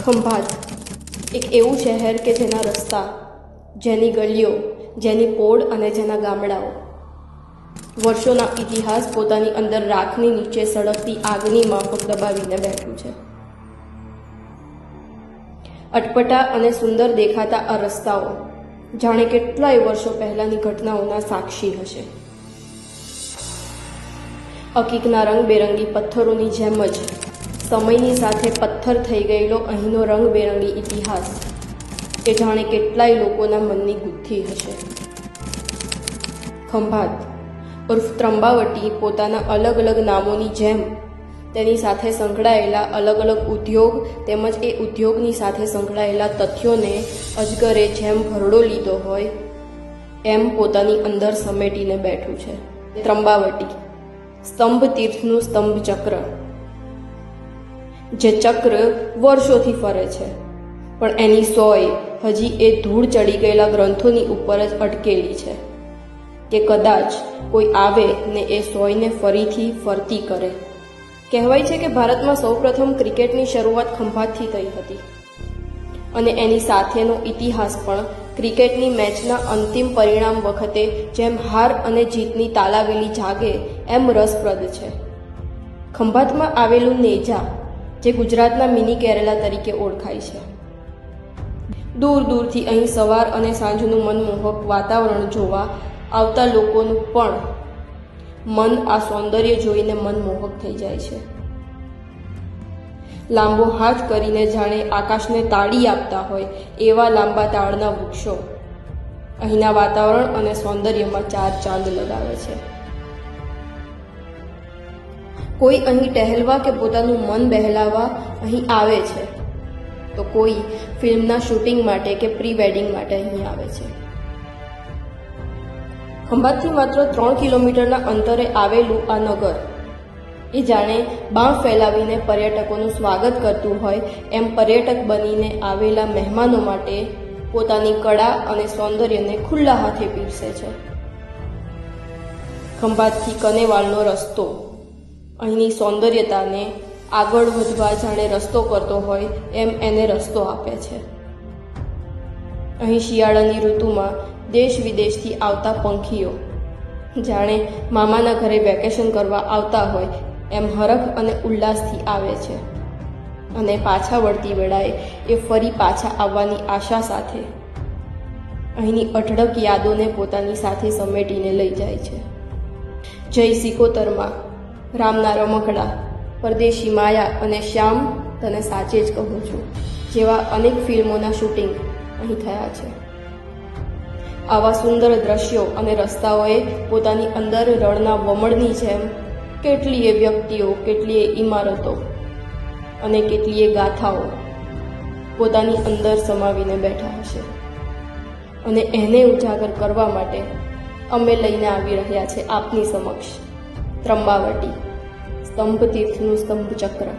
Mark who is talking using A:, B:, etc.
A: ખંભાત એક એવું શહેર કે જેના રસ્તા, જેની ગલીઓ, જેની પોળ અને જેના ગામડાઓ વર્ષોના ઇતિહાસ પોતાની અંદર રાખની નીચે સળગતી આગની માફક દબાવીને બેઠું છે. અટપટા અને સુંદર દેખાતા આ રસ્તાઓ જાણે કેટલાય વર્ષો પહેલાની ઘટનાઓના સાક્ષી હશે. અકીકના રંગબેરંગી પથ્થરોની જેમ જ સમયની સાથે પથ્થર થઈ ગયેલો અહીંનો રંગબેરંગી ઇતિહાસ કે જાણે કેટલાય લોકોના મનની ગુથ્થી હશે. ખંભાત ઉર્ફ ત્રંબાવટી પોતાના અલગ અલગ નામોની જેમ તેની સાથે સંકળાયેલા અલગ અલગ ઉદ્યોગ તેમજ એ ઉદ્યોગની સાથે સંકળાયેલા તથ્યોને અજગરે જેમ ભરડો લીધો હોય એમ પોતાની અંદર સમેટીને બેઠું છે. ત્રંબાવટી સ્તંભ તીર્થનું સ્તંભ ચક્ર, જે ચક્ર વર્ષોથી ફરે છે પણ એની સોય હજી એ ધૂળ ચડી ગયેલા ગ્રંથોની ઉપર જ અટકેલી છે કે કદાચ કોઈ આવે ને એ સોયને ફરીથી ફરતી કરે. કહેવાય છે કે ભારતમાં સૌપ્રથમ ક્રિકેટની શરૂઆત ખંભાતથી થઈ હતી અને એની સાથેનો ઇતિહાસ પણ ક્રિકેટની મેચના અંતિમ પરિણામ વખતે જેમ હાર અને જીતની તાલાવેલી જાગે એમ રસપ્રદ છે. ખંભાતમાં આવેલું નેજા, જે ગુજરાતના મિની કેરેલા તરીકે ઓળખાય છે, દૂર દૂરથી અહીં સવાર અને સાંજનું મનમોહક વાતાવરણ જોવા આવતા લોકોનું પણ મન આ સૌંદર્ય જોઈને મનમોહક થઈ જાય છે. લાંબો હાથ કરીને જાણે આકાશને તાળી આપતા હોય એવા લાંબા તાળના વૃક્ષો અહીંના વાતાવરણ અને સૌંદર્યમાં ચાર ચાંદ લગાવે છે. કોઈ અહીં ટહેલવા કે પોતાનું મન બહેલાવા અહીં આવે છે, તો કોઈ ફિલ્મના શૂટિંગ માટે કે પ્રી વેડિંગ માટે અહીં આવે છે. ખંભાતથી માત્ર 3 કિલોમીટરના અંતરે આવેલું આ નગર એ જાણે બાંહ ફેલાવીને પર્યટકોનું સ્વાગત કરતું હોય એમ પર્યટક બનીને આવેલા મહેમાનો માટે પોતાની કળા અને સૌંદર્યને ખુલ્લા હાથે પીરસે છે. ખંભાતથી કનેવાલનો રસ્તો અહીંની સૌંદર્યતાને આગળ વધવા જાણે રસ્તો કરતો હોય એમ એને રસ્તો આપે છે. અહીં શિયાળાની ઋતુમાં દેશ વિદેશથી આવતા પંખીઓ જાણે મામાના ઘરે વેકેશન કરવા આવતા હોય એમ હરખ અને ઉલ્લાસથી આવે છે અને પાછા વળતી વેળાએ એ ફરી પાછા આવવાની આશા સાથે અહીંની અઢળક યાદોને પોતાની સાથે સમેટીને લઈ જાય છે. જય સિકોતરમાં, રામના રમકડા, પરદેશી માયા અને શ્યામ તને સાચે જ કહું છું જેવા અનેક ફિલ્મોના શૂટિંગ અહીં થયા છે. આવા સુંદર દ્રશ્યો અને રસ્તાઓએ પોતાની અંદર રણના વમળની જેમ કેટલીય વ્યક્તિઓ, કેટલીય ઇમારતો અને કેટલીય ગાથાઓ પોતાની અંદર સમાવીને બેઠા હશે અને એને ઉજાગર કરવા માટે અમે લઈને આવી રહ્યા છે આપની સમક્ષ ત્રંબાવટી સ્તંભ તીર્થનું સ્તંભ ચક્ર.